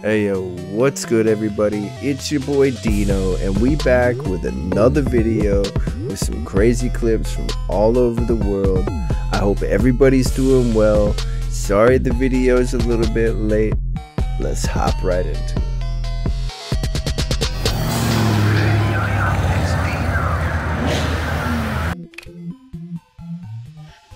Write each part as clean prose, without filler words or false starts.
Hey yo, what's good everybody? It's your boy DeeKnow, and we back with another video with some crazy clips from all over the world. I hope everybody's doing well. Sorry the video is a little bit late. Let's hop right into it.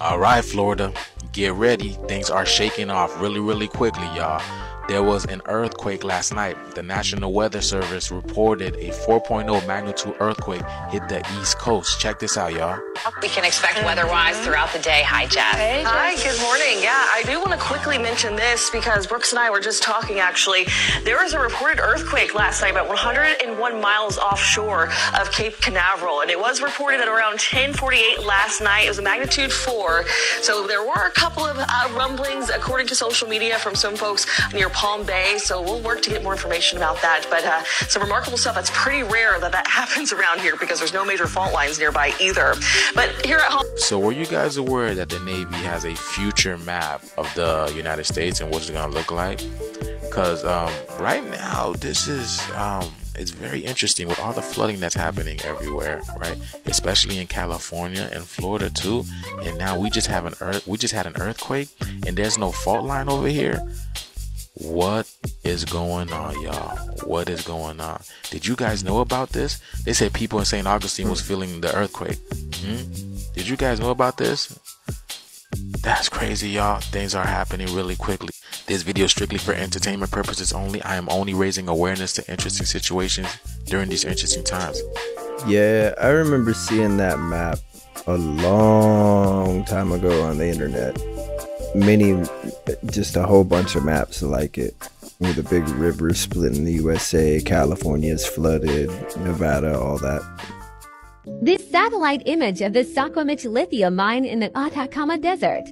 Alright, Florida, get ready. Things are shaking off really quickly, y'all. There was an earthquake last night. The National Weather Service reported a 4.0 magnitude earthquake hit the East Coast. Check this out, y'all. We can expect weather-wise throughout the day. Hi, Jess. Hey, Jess. Hi, good morning. Yeah, I do want to quickly mention this because Brooks and I were just talking, actually. There was a reported earthquake last night about 101 miles offshore of Cape Canaveral, and it was reported at around 10:48 last night. It was a magnitude 4. So there were a couple of rumblings, according to social media, from some folks near Palm Bay. So we'll work to get more information about that. But some remarkable stuff. That's pretty rare that happens around here because there's no major fault lines nearby either. But here at home. So were you guys aware that the Navy has a future map of the United States and what it's going to look like? Because right now, this is it's very interesting with all the flooding that's happening everywhere, right? Especially in California and Florida too. And now we just had an earthquake, and there's no fault line over here. What is going on, y'all? What is going on? Did you guys know about this? They said people in St. Augustine was feeling the earthquake. Did you guys know about this? That's crazy, y'all. Things are happening really quickly. This video is strictly for entertainment purposes only. I am only raising awareness to interesting situations during these interesting times. Yeah, I remember seeing that map a long time ago on the internet. Just a whole bunch of maps like it, with a big river splitting the USA. California's flooded, Nevada, all that. This satellite image of the Sacramich lithium mine in the Atacama Desert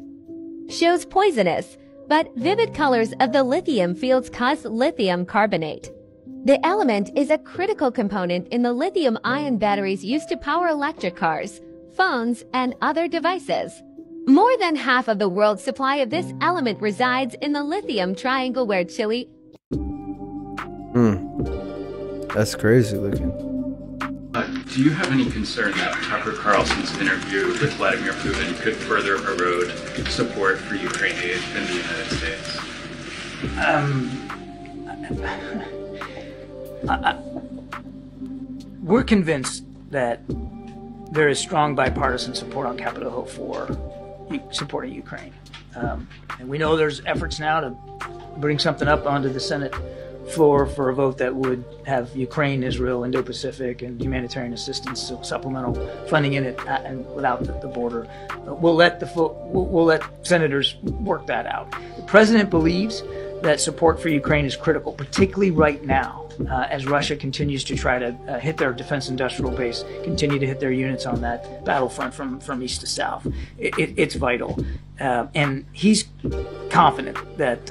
shows poisonous but vivid colors of the lithium fields cause lithium carbonate. The element is a critical component in the lithium-ion batteries used to power electric cars, phones, and other devices. More than half of the world's supply of this element resides in the lithium triangle where Chile. That's crazy looking. Do you have any concern that Tucker Carlson's interview with Vladimir Putin could further erode support for Ukraine aid in the United States? We're convinced that there is strong bipartisan support on Capitol Hill for supporting Ukraine. And we know there's efforts now to bring something up onto the Senate floor for a vote that would have Ukraine, Israel, Indo-Pacific, and humanitarian assistance, so supplemental funding in it, and without the border. We'll let senators work that out. The president believes that support for Ukraine is critical, particularly right now, as Russia continues to try to hit their defense industrial base, continue to hit their units on that battlefront from east to south. It's vital. And he's confident that,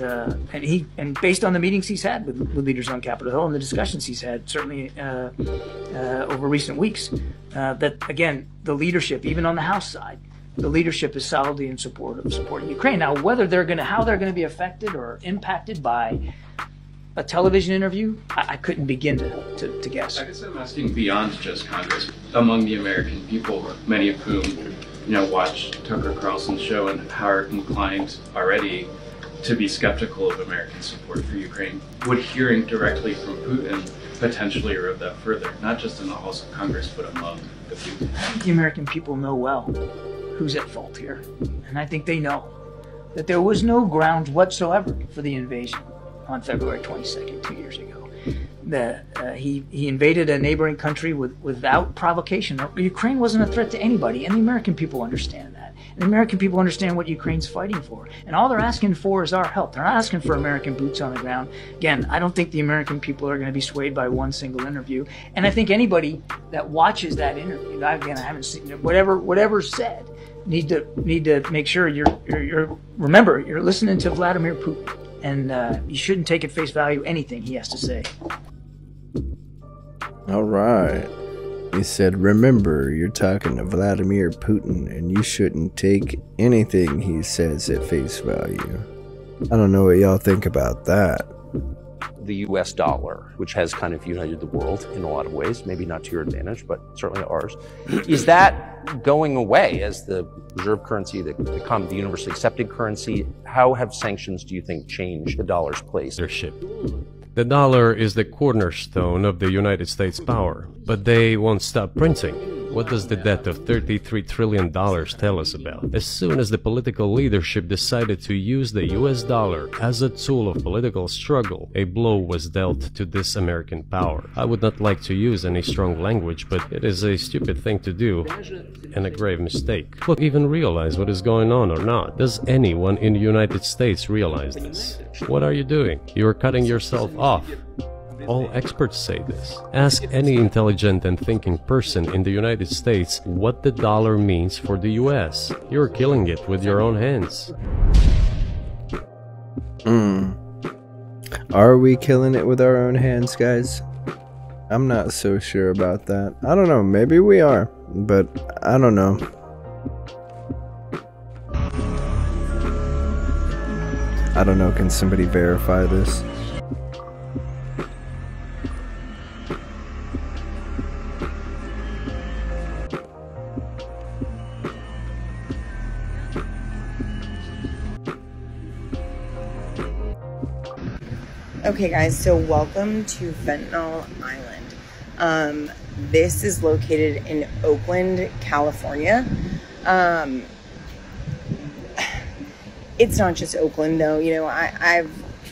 and based on the meetings he's had with leaders on Capitol Hill and the discussions he's had, certainly over recent weeks, that again, the leadership, even on the House side, the leadership is solidly in support of supporting Ukraine. Now, how they're going to be affected or impacted by a television interview, I couldn't begin to guess. I guess I'm asking beyond just Congress, among the American people, many of whom, watch Tucker Carlson's show and are inclined already to be skeptical of American support for Ukraine. Would hearing directly from Putin potentially erode that further, not just in the halls of Congress, but among the people? I think the American people know well who's at fault here. And I think they know that there was no grounds whatsoever for the invasion on February 22nd, 2 years ago. He invaded a neighboring country without provocation. Ukraine wasn't a threat to anybody, and the American people understand that. And the American people understand what Ukraine's fighting for. And all they're asking for is our help. They're not asking for American boots on the ground. Again, I don't think the American people are going to be swayed by one single interview. And I think anybody that watches that interview, I haven't seen it, whatever's said, need to make sure remember you're listening to Vladimir Putin, and you shouldn't take at face value anything he has to say. All right. He said, remember, you're talking to Vladimir Putin, and you shouldn't take anything he says at face value. I don't know what y'all think about that. the US dollar, which has kind of united the world in a lot of ways, maybe not to your advantage, but certainly ours. Is that going away as the reserve currency, the universally accepted currency? How have sanctions, do you think, changed the dollar's place? The dollar is the cornerstone of the United States power, but they won't stop printing. What does the debt of $33 trillion tell us about? As soon as the political leadership decided to use the US dollar as a tool of political struggle, a blow was dealt to this American power. I would not like to use any strong language, but it is a stupid thing to do and a grave mistake. Look, even realize what is going on or not. Does anyone in the United States realize this? What are you doing? You are cutting yourself off. All experts say this. Ask any intelligent and thinking person in the United States what the dollar means for the US. You're killing it with your own hands. Are we killing it with our own hands, guys? I'm not so sure about that. I don't know, maybe we are, but I don't know. I don't know, can somebody verify this? Okay guys, so welcome to Fentanyl Island. This is located in Oakland, California. It's not just Oakland though, you know, I've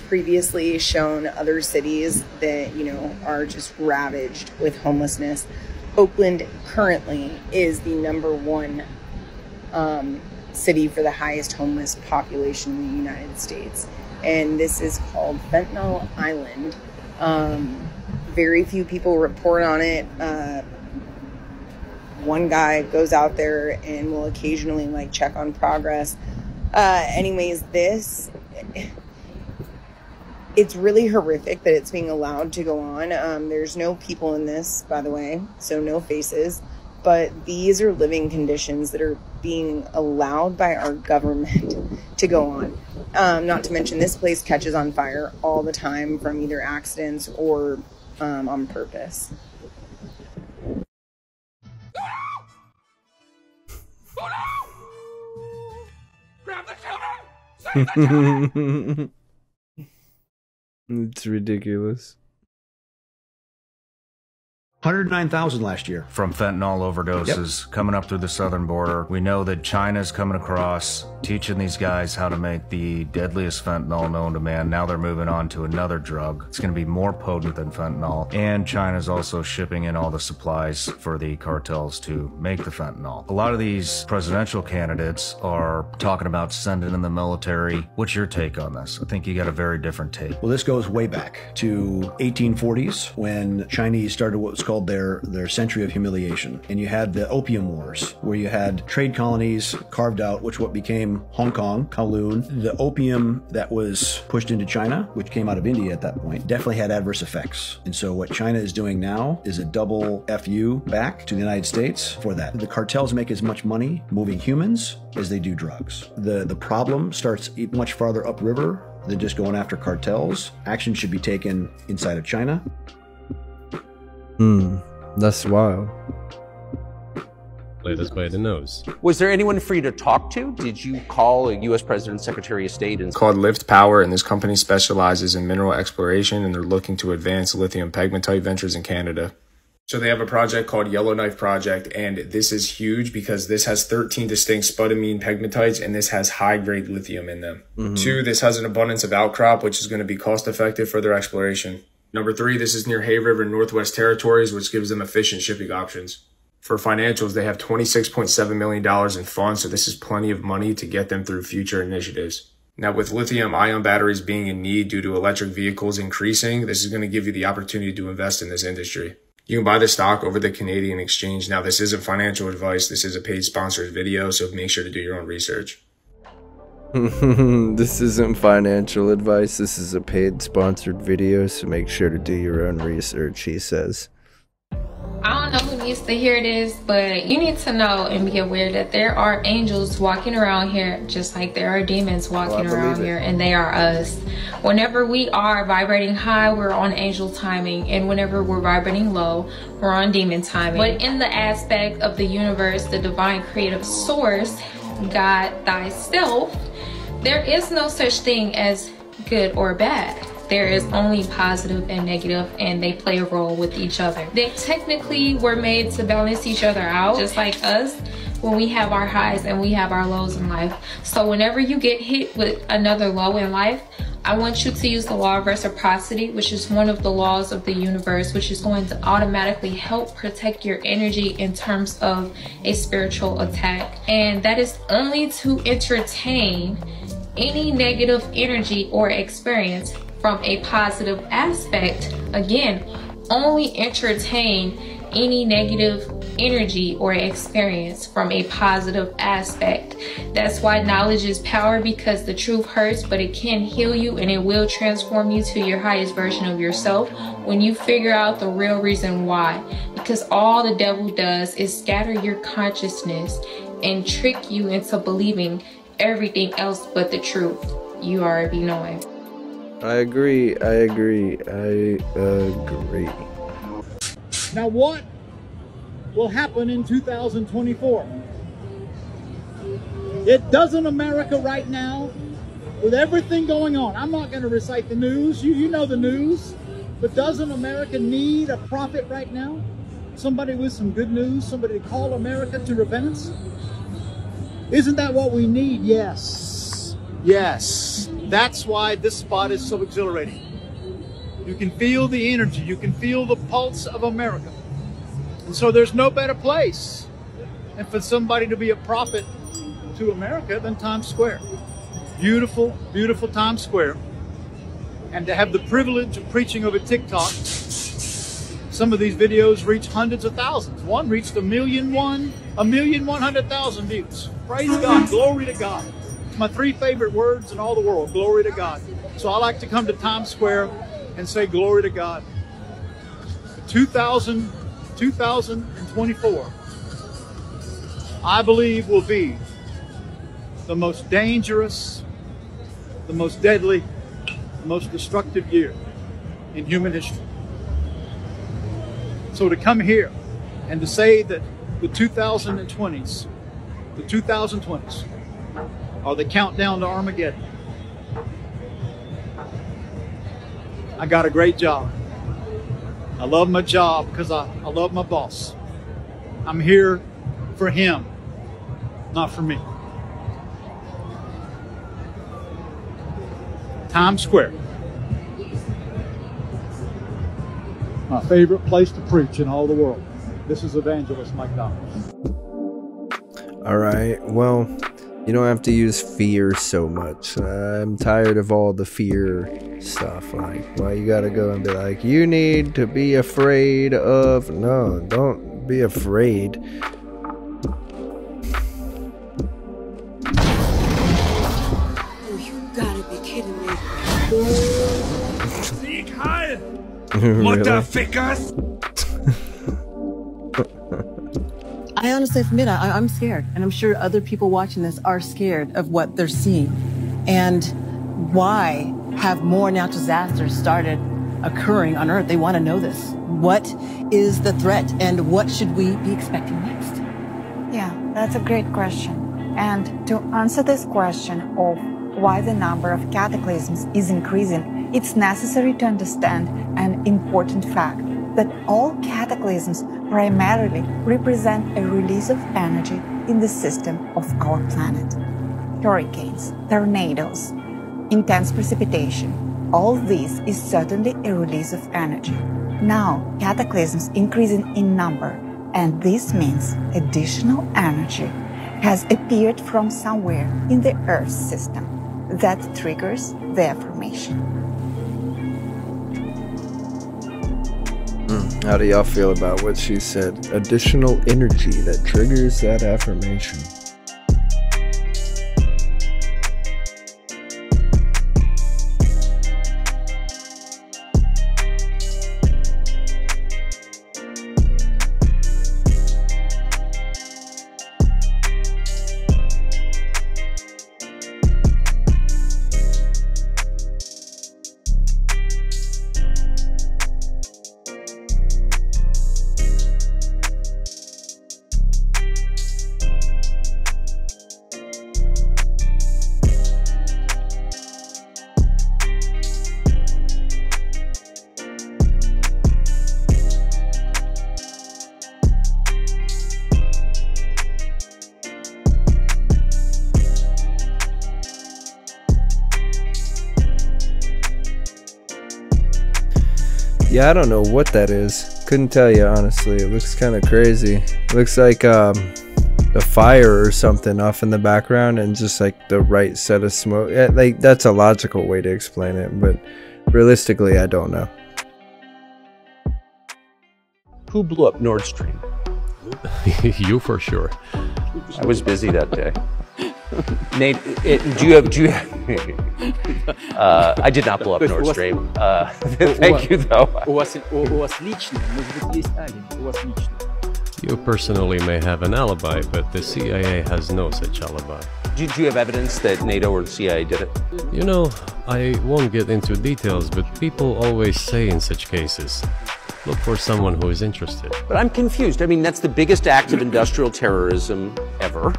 previously shown other cities that, you know, are just ravaged with homelessness. Oakland currently is the #1 city for the highest homeless population in the United States. And this is called Fentanyl Island. Very few people report on it. One guy goes out there and will occasionally like check on progress. Anyways, it's really horrific that it's being allowed to go on. There's no people in this, by the way, so no faces. But these are living conditions that are being allowed by our government to go on. Not to mention this place catches on fire all the time from either accidents or on purpose. Grab the children! It's ridiculous. 109,000 last year. From fentanyl overdoses coming up through the southern border. We know that China's coming across, teaching these guys how to make the deadliest fentanyl known to man. Now they're moving on to another drug. It's going to be more potent than fentanyl. And China's also shipping in all the supplies for the cartels to make the fentanyl. A lot of these presidential candidates are talking about sending in the military. What's your take on this? I think you got a very different take. Well, this goes way back to 1840s when Chinese started what was called their century of humiliation. And you had the Opium Wars, where you had trade colonies carved out, which what became Hong Kong, Kowloon. The opium that was pushed into China, which came out of India at that point, definitely had adverse effects. And so what China is doing now is a double FU back to the United States for that. The cartels make as much money moving humans as they do drugs. The problem starts much farther upriver than just going after cartels. Action should be taken inside of China. That's wild. Let us by the nose. Was there anyone for you to talk to? Did you call a U.S. President, Secretary of State? It's called Lift Power, and this company specializes in mineral exploration, and they're looking to advance lithium pegmatite ventures in Canada. So they have a project called Yellowknife Project, and this is huge because this has 13 distinct spodumene pegmatites, and this has high-grade lithium in them. 2, this has an abundance of outcrop, which is going to be cost-effective for their exploration. Number 3, this is near Hay River, Northwest Territories, which gives them efficient shipping options. For financials, they have $26.7 million in funds, so this is plenty of money to get them through future initiatives. Now, with lithium-ion batteries being in need due to electric vehicles increasing, this is going to give you the opportunity to invest in this industry. You can buy the stock over the Canadian exchange. Now, this isn't financial advice. This is a paid sponsored video, so make sure to do your own research. This isn't financial advice. This is a paid sponsored video, so make sure to do your own research, he says. I don't know who needs to hear this, but you need to know and be aware that there are angels walking around here just like there are demons walking around here, and they are us. Whenever we are vibrating high, we're on angel timing, and whenever we're vibrating low, we're on demon timing. But in the aspect of the universe, the divine creative source, God thyself, there is no such thing as good or bad. There is only positive and negative, and they play a role with each other. They technically were made to balance each other out, just like us when we have our highs and we have our lows in life. So whenever you get hit with another low in life, I want you to use the law of reciprocity, which is one of the laws of the universe, which is going to automatically help protect your energy in terms of a spiritual attack. And that is only to entertain any negative energy or experience from a positive aspect. Again, only entertain any negative energy or experience from a positive aspect. That's why knowledge is power, because the truth hurts, but it can heal you and it will transform you to your highest version of yourself when you figure out the real reason why. Because all the devil does is scatter your consciousness and trick you into believing everything else but the truth. You already know it. I agree. Now what will happen in 2024? It doesn't America right now, with everything going on. I'm not going to recite the news. You know the news. But doesn't America need a prophet right now? Somebody with some good news, somebody to call America to repentance? Isn't that what we need? Yes. Yes. That's why this spot is so exhilarating. You can feel the energy. You can feel the pulse of America. And so there's no better place and for somebody to be a prophet to America than Times Square. Beautiful, beautiful Times Square. And to have the privilege of preaching over TikTok, some of these videos reach hundreds of thousands. One reached 1,100,000 views. Praise God, glory to God. It's my 3 favorite words in all the world, glory to God. So I like to come to Times Square and say glory to God. 2024, I believe, will be the most dangerous, the most deadly, the most destructive year in human history. So to come here and to say that the 2020s are the countdown to Armageddon, I got a great job. I love my job because I love my boss. I'm here for him, not for me. Times Square. My favorite place to preach in all the world. This is Evangelist Mike Dobbs. All right, well, you don't have to use fear so much. I'm tired of all the fear stuff. Like, why you gotta go and be like, you need to be afraid of... No, don't be afraid. Oh, you gotta be kidding me. Motherfuckers! I honestly admit I'm scared, and I'm sure other people watching this are scared of what they're seeing. And why have more natural disasters started occurring on Earth? They want to know this. What is the threat, and what should we be expecting next? Yeah, that's a great question. And to answer this question of why the number of cataclysms is increasing, it's necessary to understand an important fact, that all cataclysms primarily represent a release of energy in the system of our planet. Hurricanes, tornadoes, intense precipitation, all this is certainly a release of energy. Now, cataclysms increasing in number, and this means additional energy has appeared from somewhere in the Earth system that triggers their formation. How do y'all feel about what she said? Additional energy that triggers that affirmation. Yeah, I don't know what that is. Couldn't tell you, honestly. It looks kind of crazy. It looks like a fire or something off in the background and just like the right set of smoke. Yeah, like, that's a logical way to explain it, but realistically, I don't know. Who blew up Nord Stream? You for sure. I was busy that day. Nate, do you have I did not blow up Nord Stream. Thank you, though. You personally may have an alibi, but the CIA has no such alibi. Do you have evidence that NATO or the CIA did it? You know, I won't get into details, but people always say in such cases, look for someone who is interested. But I'm confused. I mean, that's the biggest act of industrial terrorism ever,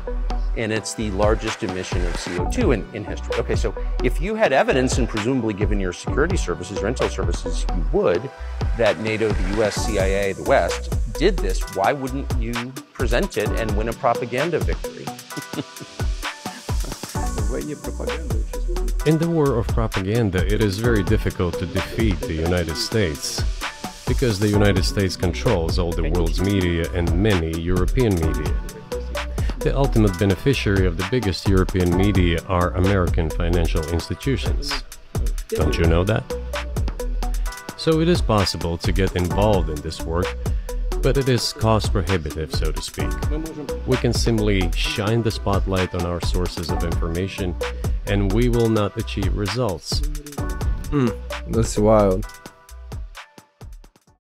and it's the largest emission of CO2 in history. Okay, so if you had evidence, and presumably given your security services, your intel services, you would, that NATO, the US, CIA, the West, did this, why wouldn't you present it and win a propaganda victory? In the war of propaganda, it is very difficult to defeat the United States, because the United States controls all the world's media and many European media. The ultimate beneficiary of the biggest European media are American financial institutions. Don't you know that? So it is possible to get involved in this work, but it is cost prohibitive, so to speak. We can simply shine the spotlight on our sources of information, and we will not achieve results. That's wild.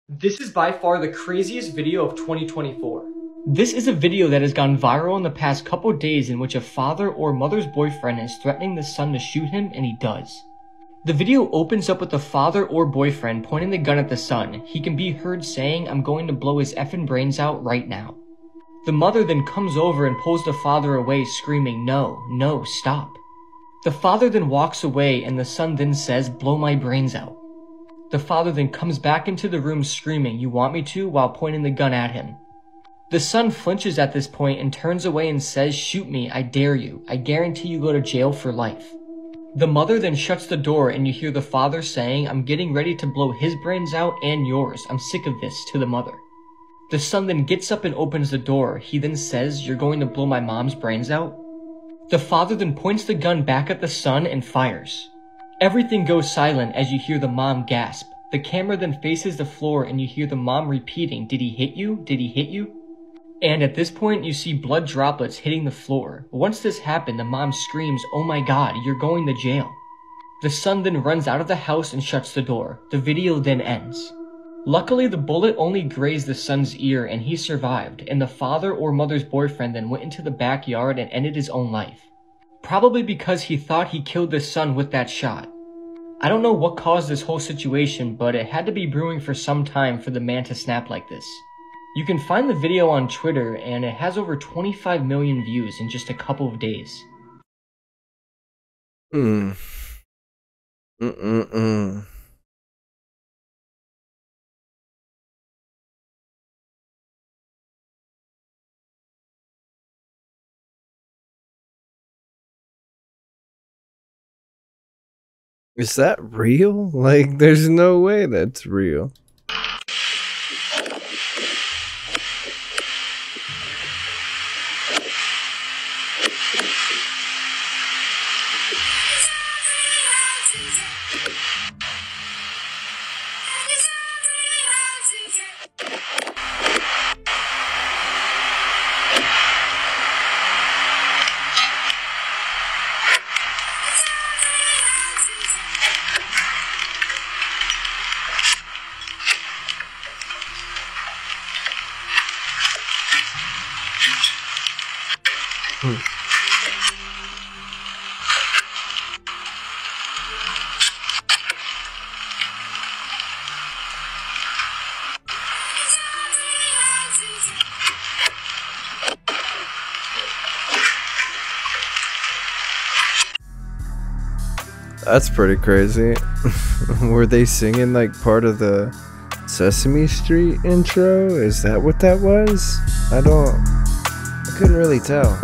This is by far the craziest video of 2024. This is a video that has gone viral in the past couple days in which a father or mother's boyfriend is threatening the son to shoot him, and he does. The video opens up with the father or boyfriend pointing the gun at the son. He can be heard saying, "I'm going to blow his effing brains out right now." The mother then comes over and pulls the father away, screaming, "No, no, stop." The father then walks away and the son then says, "Blow my brains out." The father then comes back into the room screaming, "You want me to?" while pointing the gun at him. The son flinches at this point and turns away and says, "Shoot me, I dare you. I guarantee you go to jail for life." The mother then shuts the door and you hear the father saying, "I'm getting ready to blow his brains out and yours. I'm sick of this," to the mother. The son then gets up and opens the door. He then says, "You're going to blow my mom's brains out?" The father then points the gun back at the son and fires. Everything goes silent as you hear the mom gasp. The camera then faces the floor and you hear the mom repeating, "Did he hit you? Did he hit you?" And at this point, you see blood droplets hitting the floor. Once this happened, the mom screams, "Oh my god, you're going to jail." The son then runs out of the house and shuts the door. The video then ends. Luckily, the bullet only grazed the son's ear and he survived, and the father or mother's boyfriend then went into the backyard and ended his own life. Probably because he thought he killed the son with that shot. I don't know what caused this whole situation, but it had to be brewing for some time for the man to snap like this. You can find the video on Twitter, and it has over 25 million views in just a couple of days. Is that real? Like, there's no way that's real. That's pretty crazy. Were they singing like part of the Sesame Street intro? Is that what that was? I couldn't really tell.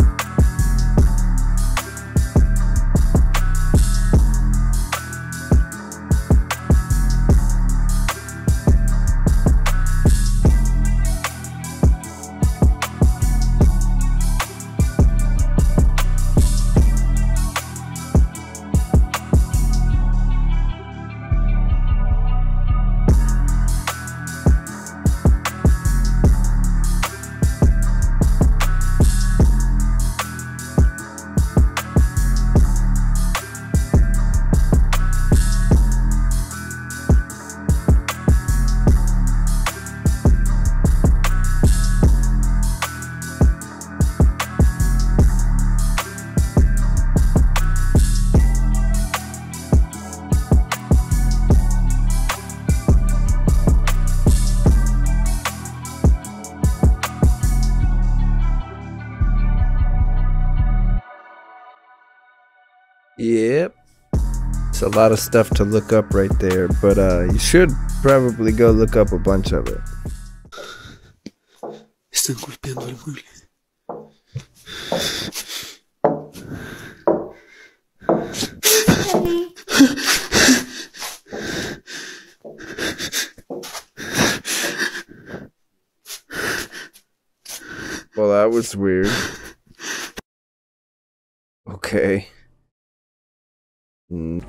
It's a lot of stuff to look up right there, but you should probably go look up a bunch of it. Están golpeando el mueble. Well, that was weird. Okay.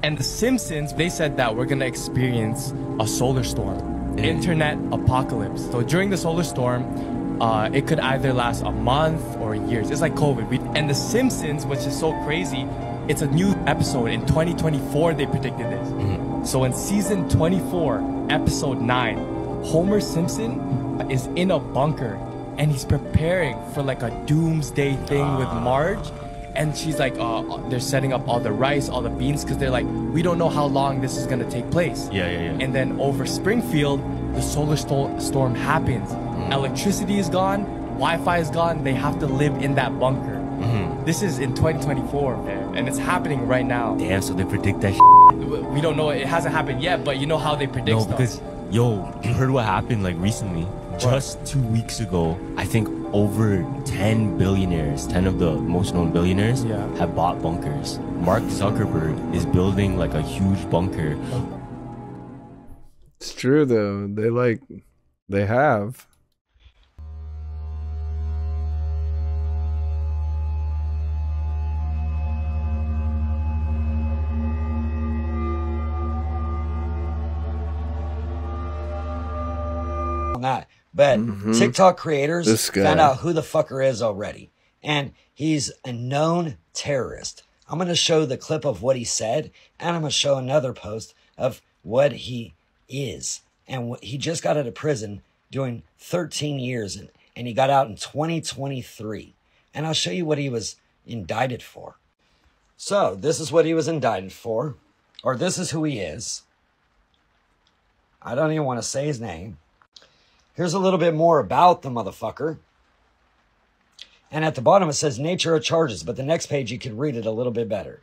And The Simpsons, they said that we're gonna experience a solar storm, internet apocalypse. So during the solar storm, it could either last a month or years. It's like COVID. And The Simpsons, which is so crazy, it's a new episode. In 2024, they predicted this. So in season 24, episode 9, Homer Simpson is in a bunker and he's preparing for like a doomsday thing with Marge. And she's like, they're setting up all the rice, all the beans, because they're like, we don't know how long this is going to take place. Yeah. And then over Springfield, the solar storm happens. Electricity is gone, Wi-Fi is gone, they have to live in that bunker. This is in 2024, man, and it's happening right now. Damn, so they predict that We don't know, it hasn't happened yet, but you know how they predict stuff. because, yo, you heard what happened like recently? Just 2 weeks ago, I think over 10 billionaires, 10 of the most known billionaires, have bought bunkers. Mark Zuckerberg is building like a huge bunker. It's true though. They have. On that. But TikTok creators This guy. found out who the fucker is already. And he's a known terrorist. I'm going to show the clip of what he said, and I'm going to show another post of what he is. And he just got out of prison doing 13 years, and he got out in 2023. And I'll show you what he was indicted for. So, this is what he was indicted for, or this is who he is. I don't even want to say his name. Here's a little bit more about the motherfucker. And at the bottom it says nature of charges, but the next page you can read it a little bit better.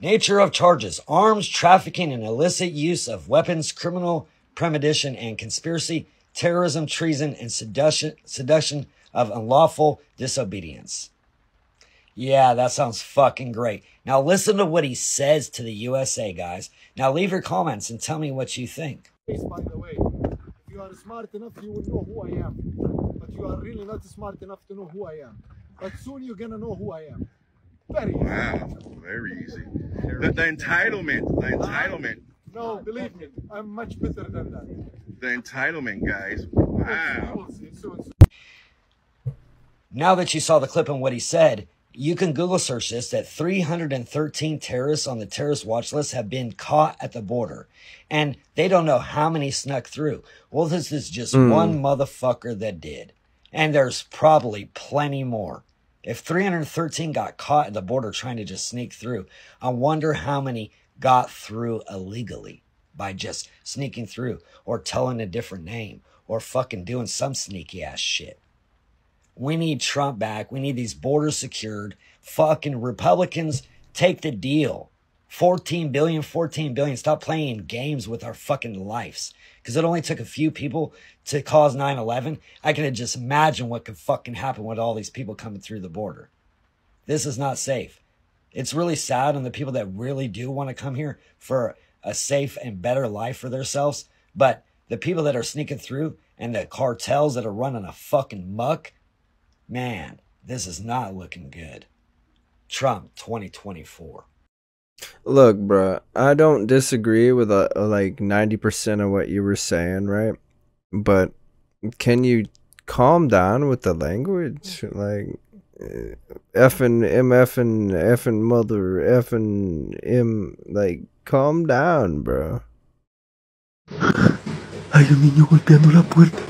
Nature of charges: arms trafficking and illicit use of weapons, criminal premeditation and conspiracy, terrorism, treason, and seduction of unlawful disobedience. Yeah, that sounds fucking great. Now listen to what he says to the USA, guys. Now leave your comments and tell me what you think. By the way, if you are smart enough, you will know who I am. But you are really not smart enough to know who I am. But soon you're gonna know who I am. Very easy. Wow, very easy. The entitlement. No, believe me, I'm much better than that. The entitlement, guys. Wow. Now that you saw the clip and what he said, you can Google search this, that 313 terrorists on the terrorist watch list have been caught at the border. And they don't know how many snuck through. Well, this is just one motherfucker that did. And there's probably plenty more. If 313 got caught at the border trying to just sneak through, I wonder how many got through illegally by just sneaking through or telling a different name or fucking doing some sneaky ass shit. We need Trump back. We need these borders secured. Fucking Republicans, take the deal. 14 billion. Stop playing games with our fucking lives. Because it only took a few people to cause 9/11. I can just imagine what could fucking happen with all these people coming through the border. This is not safe. It's really sad on the people that really do want to come here for a safe and better life for themselves. But the people that are sneaking through and the cartels that are running a fucking muck, man, this is not looking good. Trump 2024. Look, bro, I don't disagree with like 90% of what you were saying, right? But can you calm down with the language? Like, effing mother, effing M, like, calm down, bro. Hay un niño golpeando la puerta.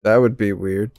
That would be weird.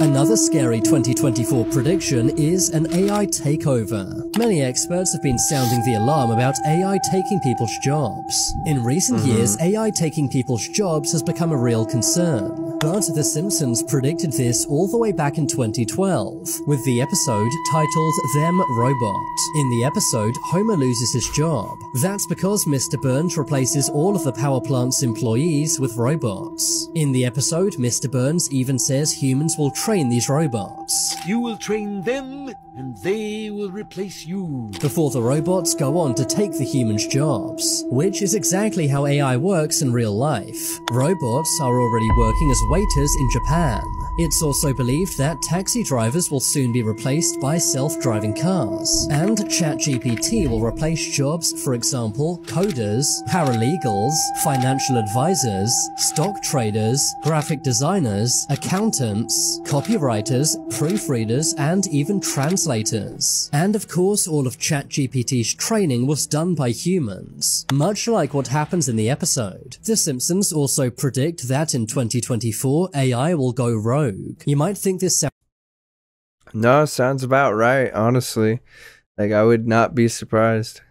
Another scary 2024 prediction is an AI takeover. Many experts have been sounding the alarm about AI taking people's jobs. In recent years, AI taking people's jobs has become a real concern. But The Simpsons predicted this all the way back in 2012, with the episode titled Them Robot. In the episode, Homer loses his job. That's because Mr. Burns replaces all of the power plant's employees with robots. In the episode, Mr. Burns even says humans will train these robots. You will train them, and they will replace you. Before the robots go on to take the humans' jobs, which is exactly how AI works in real life. Robots are already working as waiters in Japan. It's also believed that taxi drivers will soon be replaced by self-driving cars, and ChatGPT will replace jobs, for example, coders, paralegals, financial advisors, stock traders, graphic designers, accountants, copywriters, proofreaders, and even translators. And of course, all of ChatGPT's training was done by humans, much like what happens in the episode. The Simpsons also predict that in 2024, AI will go rogue. You might think this No, sounds about right, honestly. Like, I would not be surprised.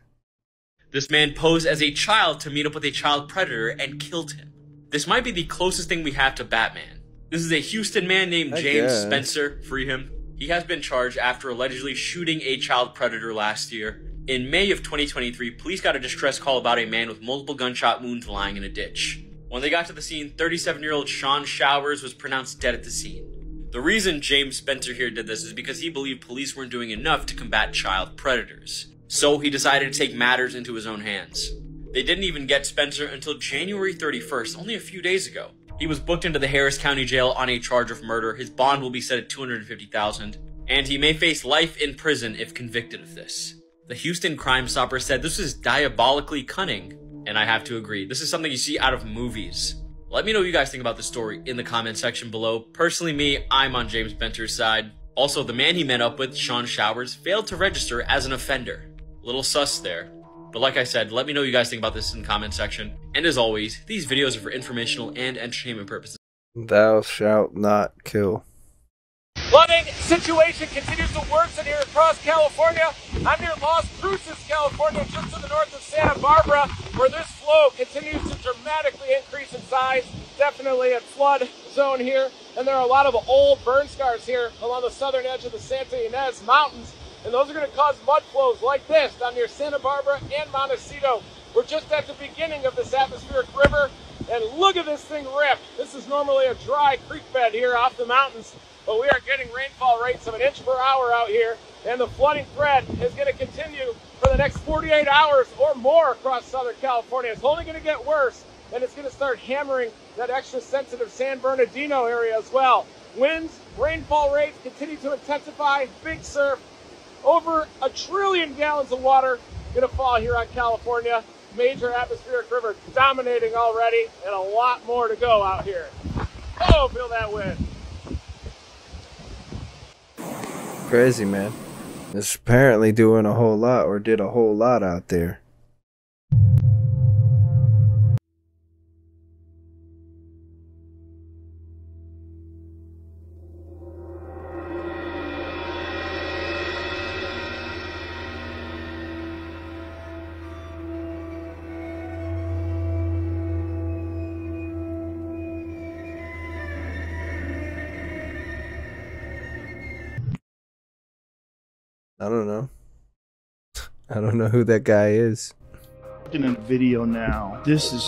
This man posed as a child to meet up with a child predator and killed him. This might be the closest thing we have to Batman. This is a Houston man named James Spencer. Free him. He has been charged after allegedly shooting a child predator last year. In May of 2023, police got a distress call about a man with multiple gunshot wounds lying in a ditch. When they got to the scene, 37-year-old Sean Showers was pronounced dead at the scene. The reason James Spencer here did this is because he believed police weren't doing enough to combat child predators. So he decided to take matters into his own hands. They didn't even get Spencer until January 31st, only a few days ago. He was booked into the Harris County Jail on a charge of murder. His bond will be set at $250,000, and he may face life in prison if convicted of this. The Houston Crime Stopper said this is diabolically cunning, and I have to agree. This is something you see out of movies. Let me know what you guys think about this story in the comment section below. Personally, me, I'm on James Spencer's side. Also, the man he met up with, Sean Showers, failed to register as an offender. A little sus there. But like I said, let me know what you guys think about this in the comment section. And as always, these videos are for informational and entertainment purposes. Thou shalt not kill. Flooding situation continues to worsen here across California. I'm near Las Cruces, California, just to the north of Santa Barbara, where this flow continues to dramatically increase in size. Definitely a flood zone here. And there are a lot of old burn scars here along the southern edge of the Santa Ynez Mountains. And those are going to cause mud flows like this down near Santa Barbara and Montecito. We're just at the beginning of this atmospheric river. And look at this thing rip. This is normally a dry creek bed here off the mountains. But we are getting rainfall rates of 1 inch per hour out here, and the flooding threat is going to continue for the next 48 hours or more across Southern California. It's only going to get worse, and it's going to start hammering that extra sensitive San Bernardino area as well. Winds, rainfall rates continue to intensify, big surf, over 1 trillion gallons of water going to fall here on California. Major atmospheric river dominating already, and a lot more to go out here. Oh, feel that wind. Crazy, man. It's apparently doing a whole lot, or did a whole lot out there. I don't know. I don't know who that guy is. In a video now. This is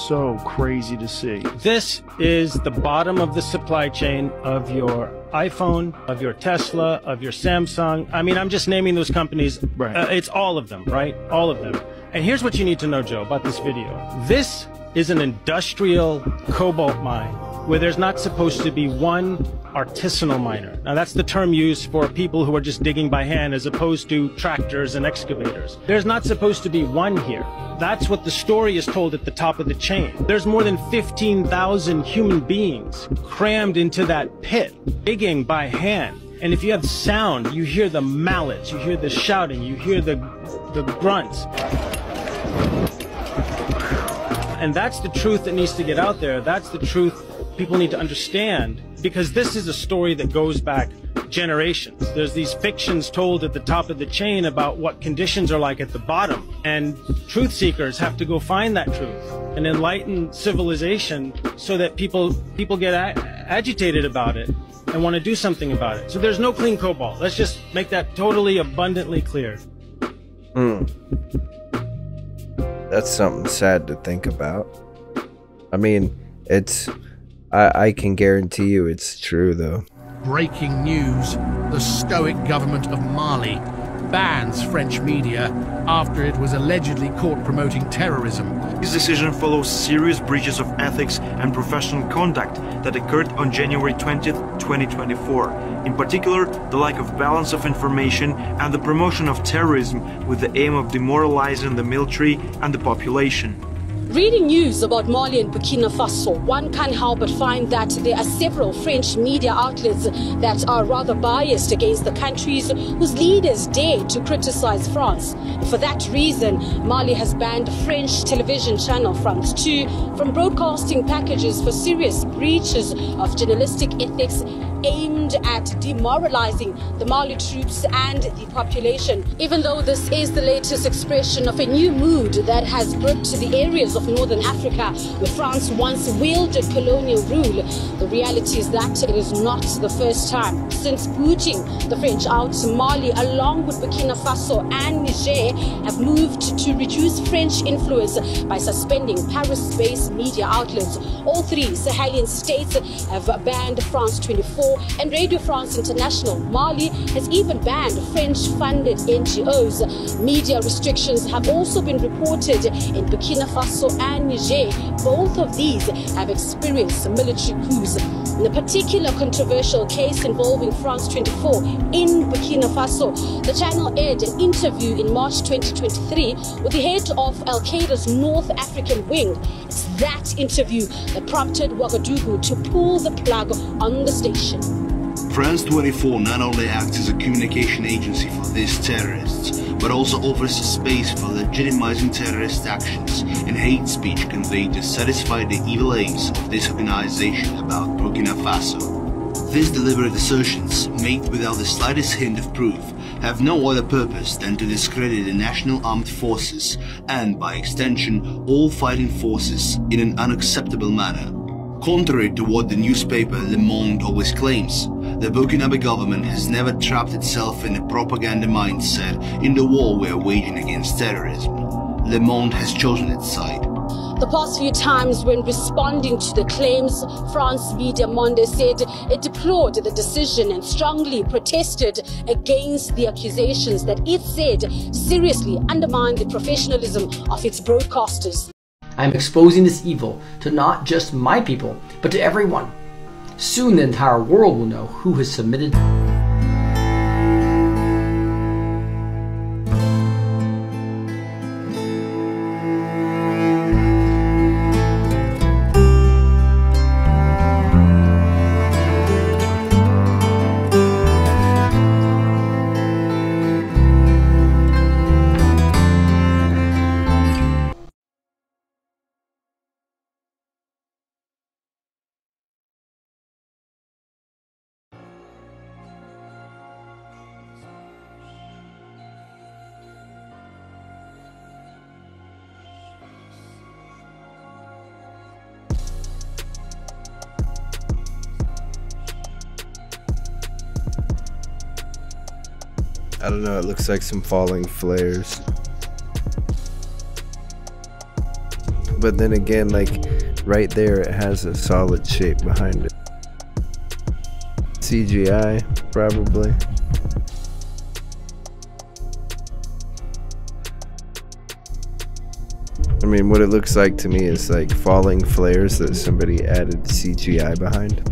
so crazy to see. This is the bottom of the supply chain of your iPhone, of your Tesla, of your Samsung. I mean, I'm just naming those companies. Right. It's all of them, right? All of them. And here's what you need to know, Joe, about this video. This is an industrial cobalt mine where there's not supposed to be one artisanal miner. Now that's the term used for people who are just digging by hand as opposed to tractors and excavators. There's not supposed to be one here. That's what the story is told at the top of the chain. There's more than 15,000 human beings crammed into that pit, digging by hand. And if you have sound, you hear the mallets, you hear the shouting, you hear the grunts. And that's the truth that needs to get out there. That's the truth people need to understand, because this is a story that goes back generations. There's these fictions told at the top of the chain about what conditions are like at the bottom, and truth seekers have to go find that truth and enlighten civilization so that people get agitated about it and want to do something about it. So there's no clean cobalt. Let's just make that totally abundantly clear. That's something sad to think about. I mean, I can guarantee you it's true, though. Breaking news: the stoic government of Mali bans French media after it was allegedly caught promoting terrorism. This decision follows serious breaches of ethics and professional conduct that occurred on January 20th, 2024. In particular, the lack of balance of information and the promotion of terrorism with the aim of demoralizing the military and the population. Reading news about Mali and Burkina Faso, one can't help but find that there are several French media outlets that are rather biased against the countries whose leaders dare to criticize France. For that reason, Mali has banned French television channel France 2 from broadcasting packages for serious breaches of journalistic ethics aimed at demoralizing the Mali troops and the population. Even though this is the latest expression of a new mood that has gripped the areas of Northern Africa where France once wielded colonial rule, the reality is that it is not the first time. Since booting the French out, Mali, along with Burkina Faso and Niger, have moved to reduce French influence by suspending Paris-based media outlets. All three Sahelian states have banned France 24 and Radio France International. Mali has even banned French-funded NGOs. Media restrictions have also been reported in Burkina Faso and Niger. Both of these have experienced military coups. In a particular controversial case involving France 24 in Burkina Faso, the channel aired an interview in March 2023 with the head of Al-Qaeda's North African wing. It's that interview that prompted Ouagadougou to pull the plug on the station. France 24 not only acts as a communication agency for these terrorists, but also offers a space for legitimizing terrorist actions and hate speech conveyed to satisfy the evil aims of this organization about Burkina Faso. These deliberate assertions, made without the slightest hint of proof, have no other purpose than to discredit the national armed forces and, by extension, all fighting forces in an unacceptable manner. Contrary to what the newspaper Le Monde always claims, the Burkinabe government has never trapped itself in a propaganda mindset in the war we are waging against terrorism. Le Monde has chosen its side. The past few times when responding to the claims, France Media Monde said it deplored the decision and strongly protested against the accusations that it said seriously undermined the professionalism of its broadcasters. I'm exposing this evil to not just my people, but to everyone. Soon the entire world will know who has submitted. I don't know, it looks like some falling flares. But then again, like, right there it has a solid shape behind it. CGI, probably. I mean, what it looks like to me is like falling flares that somebody added CGI behind.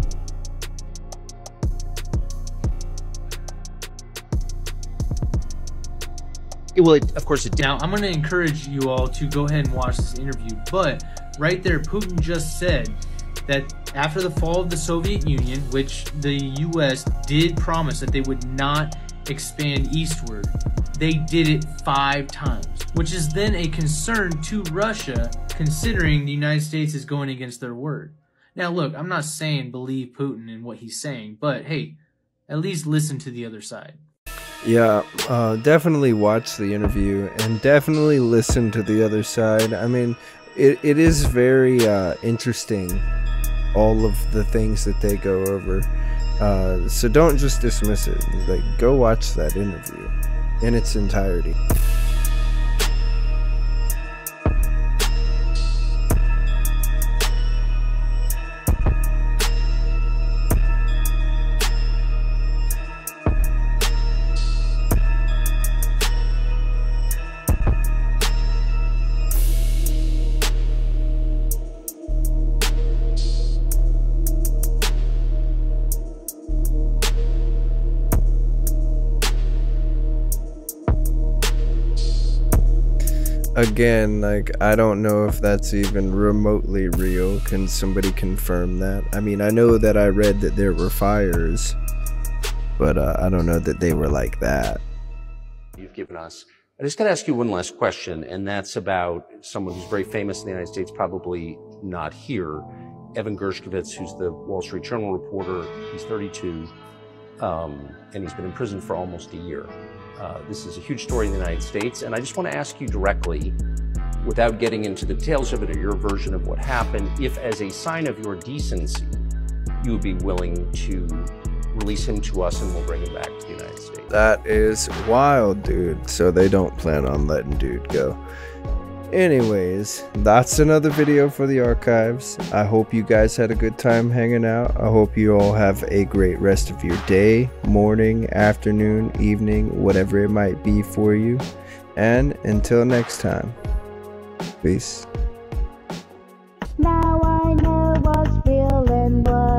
Well, of course it did. Now, I'm going to encourage you all to go ahead and watch this interview, but right there, Putin just said that after the fall of the Soviet Union, which the US did promise that they would not expand eastward, they did it 5 times, which is then a concern to Russia, considering the United States is going against their word. Now, look, I'm not saying believe Putin and what he's saying, but hey, at least listen to the other side. Yeah, definitely watch the interview and definitely listen to the other side. I mean, it is very interesting, all of the things that they go over. So don't just dismiss it. Like, go watch that interview in its entirety. Again, like, I don't know if that's even remotely real. Can somebody confirm that? I mean, I know that I read that there were fires, but I don't know that they were like that. You've given us. I just got to ask you one last question, and that's about someone who's very famous in the United States, probably not here, Evan Gershkovich, who's the Wall Street Journal reporter. He's 32, and he's been in prison for almost a year. This is a huge story in the United States, and I just want to ask you directly, without getting into the details of it or your version of what happened, if as a sign of your decency, you would be willing to release him to us and we'll bring him back to the United States. That is wild, dude. So they don't plan on letting dude go. Anyways, that's another video for the archives. I hope you guys had a good time hanging out. I hope you all have a great rest of your day, morning, afternoon, evening, whatever it might be for you. And until next time, peace. Now I know what's real and what